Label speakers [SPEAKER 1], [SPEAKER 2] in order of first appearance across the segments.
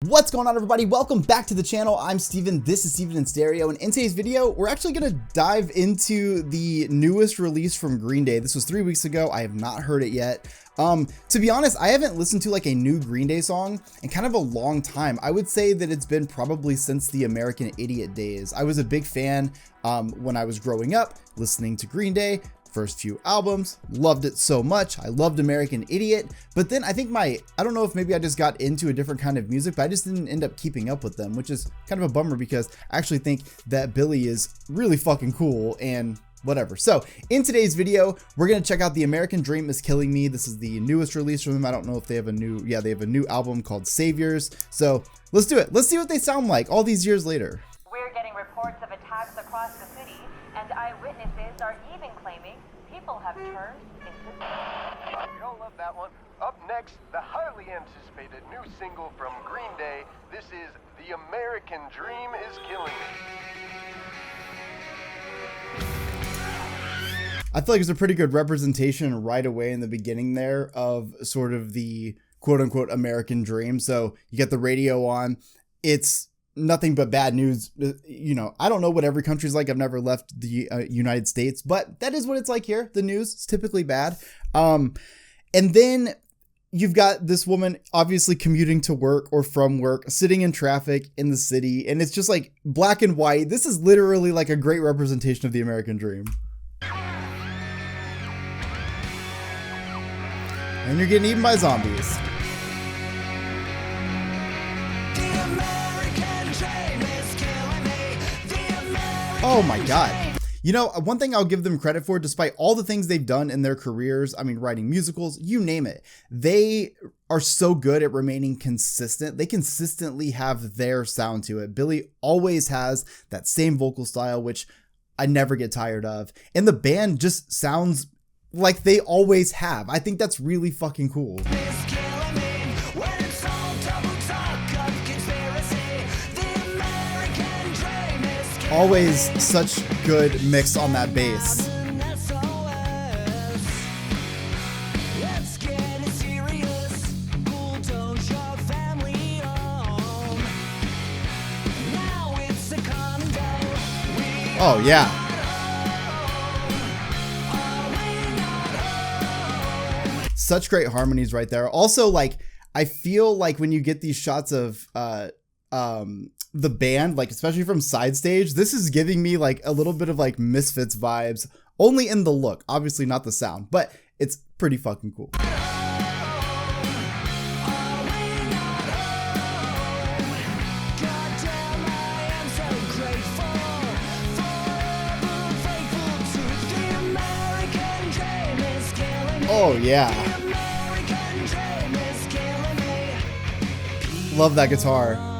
[SPEAKER 1] What's going on, everybody? Welcome back to the channel. I'm Steven. This is Steven in Stereo, and in today's video we're actually going to dive into the newest release from Green Day. This was 3 weeks ago. I have not heard it yet. To be honest, I haven't listened to like a new Green Day song in kind of a long time. I would say that it's been probably since the American Idiot days. I was a big fan when I was growing up listening to Green Day. First few albums, loved it so much. I loved American Idiot, but then I think I don't know if maybe I just got into a different kind of music, but I just didn't end up keeping up with them, which is kind of a bummer because I actually think that Billy is really fucking cool and whatever. So in today's video, we're going to check out The American Dream Is Killing Me. This is the newest release from them. I don't know if they have they have a new album called Saviors. So let's do it. Let's see what they sound like all these years later.
[SPEAKER 2] We're getting reports of attacks across the city, and eyewitnesses are even claiming people have turned into...
[SPEAKER 3] You'll love that one. Up next, the highly anticipated new single from Green Day. This is The American Dream Is Killing Me.
[SPEAKER 1] I feel like it's a pretty good representation right away in the beginning there of sort of the quote unquote American dream. So you get the radio on, it's nothing but bad news. You know, I don't know what every country's like. I've never left the United States, but that is what it's like here. The news is typically bad. And then you've got this woman obviously commuting to work or from work, sitting in traffic in the city. And it's just like black and white. This is literally like a great representation of the American dream. And you're getting eaten by zombies. Oh my God. You know, one thing I'll give them credit for, despite all the things they've done in their careers, I mean, writing musicals, you name it, they are so good at remaining consistent. They consistently have their sound to it. Billy always has that same vocal style, which I never get tired of. And the band just sounds like they always have. I think that's really fucking cool. Always such good mix on that bass. Oh yeah. Such great harmonies right there. Also, like, I feel like when you get these shots of the band, like especially from side stage, this is giving me like a little bit of like Misfits vibes, only in the look, obviously not the sound, but it's pretty fucking cool. Oh yeah. Love that guitar.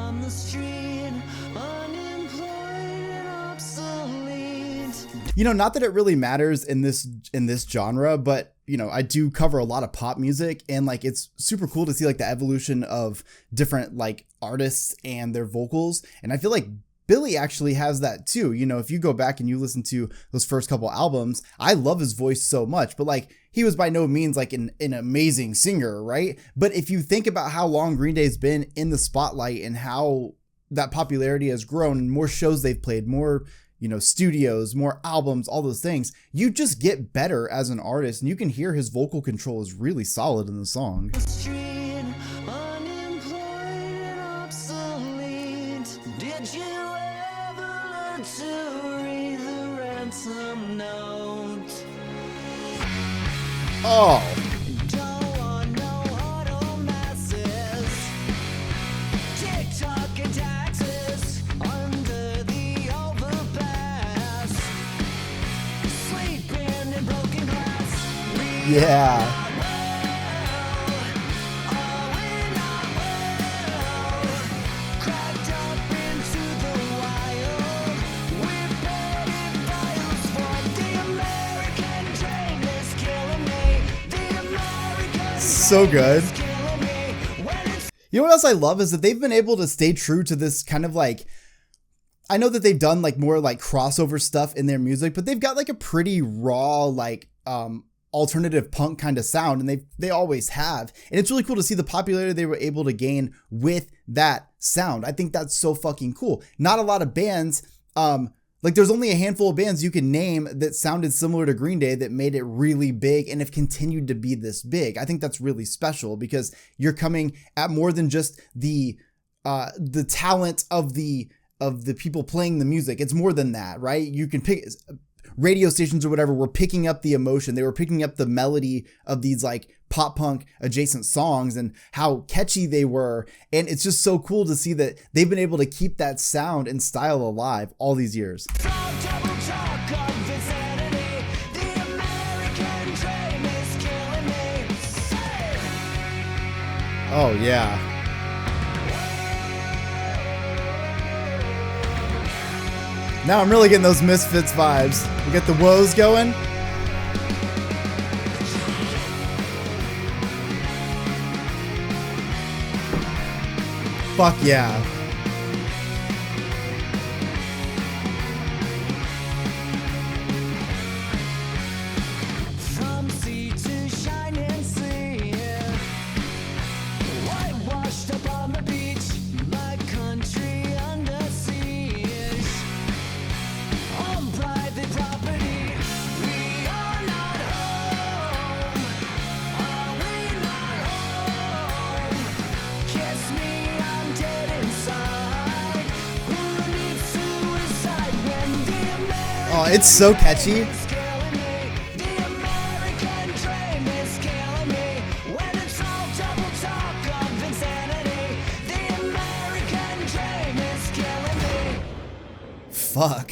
[SPEAKER 1] You know, not that it really matters in this genre, but you know, I do cover a lot of pop music, and like it's super cool to see like the evolution of different like artists and their vocals. And I feel like Billy actually has that too. You know, if you go back and you listen to those first couple albums, I love his voice so much, but like he was by no means like an amazing singer, right? But if you think about how long Green Day's been in the spotlight and how that popularity has grown, and more shows they've played, more, you know, studios, more albums, all those things, you just get better as an artist, and you can hear his vocal control is really solid in the song.
[SPEAKER 4] Did you ever learn to read the ransom note?
[SPEAKER 1] Oh.
[SPEAKER 4] Don't want no auto masses. TikTok and taxes under the overpass. Sleeping in broken glass.
[SPEAKER 1] Yeah. So good. You know what else I love is that they've been able to stay true to this kind of like, I know that they've done like more like crossover stuff in their music, but they've got like a pretty raw, like alternative punk kind of sound, and they always have. And it's really cool to see the popularity they were able to gain with that sound. I think that's so fucking cool. Not a lot of bands, like there's only a handful of bands you can name that sounded similar to Green Day that made it really big and have continued to be this big. I think that's really special because you're coming at more than just the talent of the people playing the music. It's more than that, right? You can pick radio stations or whatever were picking up the emotion. They were picking up the melody of these like pop punk adjacent songs and how catchy they were. And it's just so cool to see that they've been able to keep that sound and style alive all these years. Oh yeah. Now I'm really getting those Misfits vibes. We get the woes going. Fuck yeah.
[SPEAKER 4] From sea to shining sea, whitewashed up on the beach, my country under siege. On private property, we are not home. Are we not home? Kiss me, I'm dead inside. Who needs suicide when the American
[SPEAKER 1] Oh, it's so catchy.
[SPEAKER 4] is killing me? The American dream is killing me. When it's all double talk of insanity, the American dream is killing me.
[SPEAKER 1] Fuck.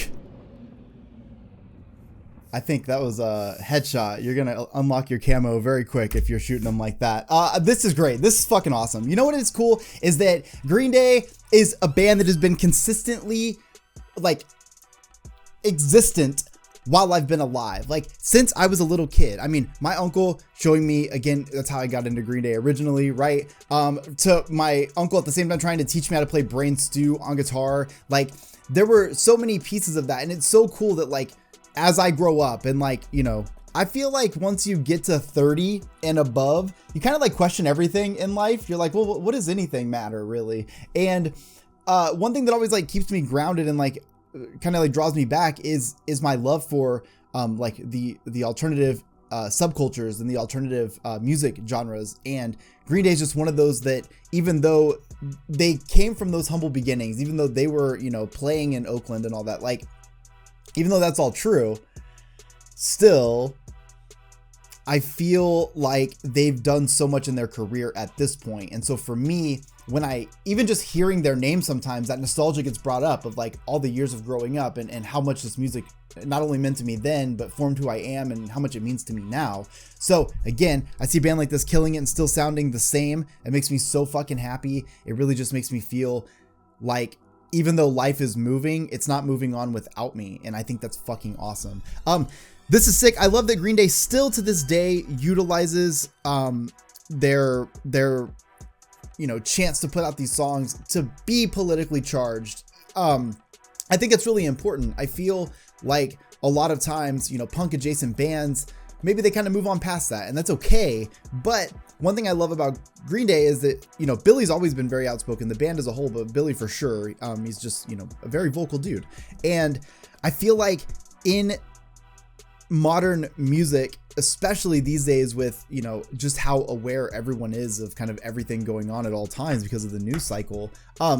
[SPEAKER 1] I think that was a headshot. You're gonna unlock your camo very quick if you're shooting them like that. This is great. This is fucking awesome. You know what is cool is that Green Day is a band that has been consistently like existent while I've been alive, like since I was a little kid. I mean, my uncle showing me, again, that's how I got into Green Day originally, right? To my uncle at the same time trying to teach me how to play Brain Stew on guitar. Like there were so many pieces of that, and it's so cool that like as I grow up and like, you know, I feel like once you get to 30 and above, you kind of like question everything in life. You're like, well, what does anything matter really? And one thing that always like keeps me grounded and like kind of like draws me back is my love for like the alternative subcultures and the alternative music genres. And Green Day is just one of those that, even though they came from those humble beginnings, even though they were, you know, playing in Oakland and all that, like even though that's all true, still I feel like they've done so much in their career at this point. And so for me, when I even just hearing their name, sometimes that nostalgia gets brought up of like all the years of growing up and how much this music not only meant to me then, but formed who I am and how much it means to me now. So again, I see a band like this killing it and still sounding the same. It makes me so fucking happy. It really just makes me feel like even though life is moving, it's not moving on without me. And I think that's fucking awesome. This is sick. I love that Green Day still to this day utilizes their you know, chance to put out these songs to be politically charged. I think it's really important. I feel like a lot of times, you know, punk adjacent bands, maybe they kind of move on past that, and that's okay. But one thing I love about Green Day is that, you know, Billy's always been very outspoken, the band as a whole, but Billy for sure. He's just, you know, a very vocal dude. And I feel like in modern music, especially these days with, you know, just how aware everyone is of kind of everything going on at all times because of the news cycle, I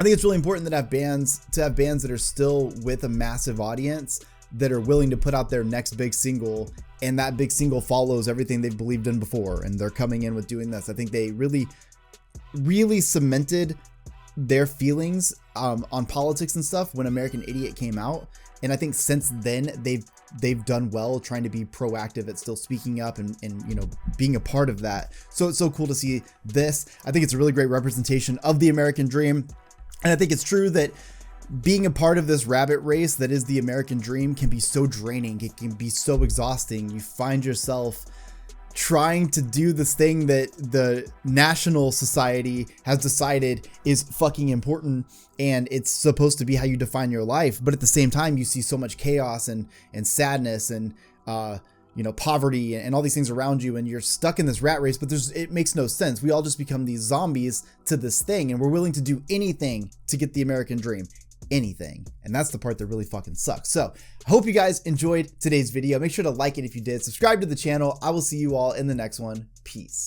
[SPEAKER 1] think it's really important that have bands that are still with a massive audience that are willing to put out their next big single, and that big single follows everything they've believed in before, and they're coming in with doing this. I think they really cemented their feelings on politics and stuff when American Idiot came out. And I think since then they've done well trying to be proactive at still speaking up and you know, being a part of that. So it's so cool to see this. I think it's a really great representation of the American dream. And I think it's true that being a part of this rabbit race that is the American dream can be so draining. It can be so exhausting. You find yourself trying to do this thing that the national society has decided is fucking important, and it's supposed to be how you define your life. But at the same time, you see so much chaos and sadness and you know, poverty and all these things around you, and you're stuck in this rat race, but it makes no sense. We all just become these zombies to this thing, and we're willing to do anything to get the American dream. Anything. And that's the part that really fucking sucks. So I hope you guys enjoyed today's video. Make sure to like it if you did. Subscribe to the channel. I will see you all in the next one. Peace.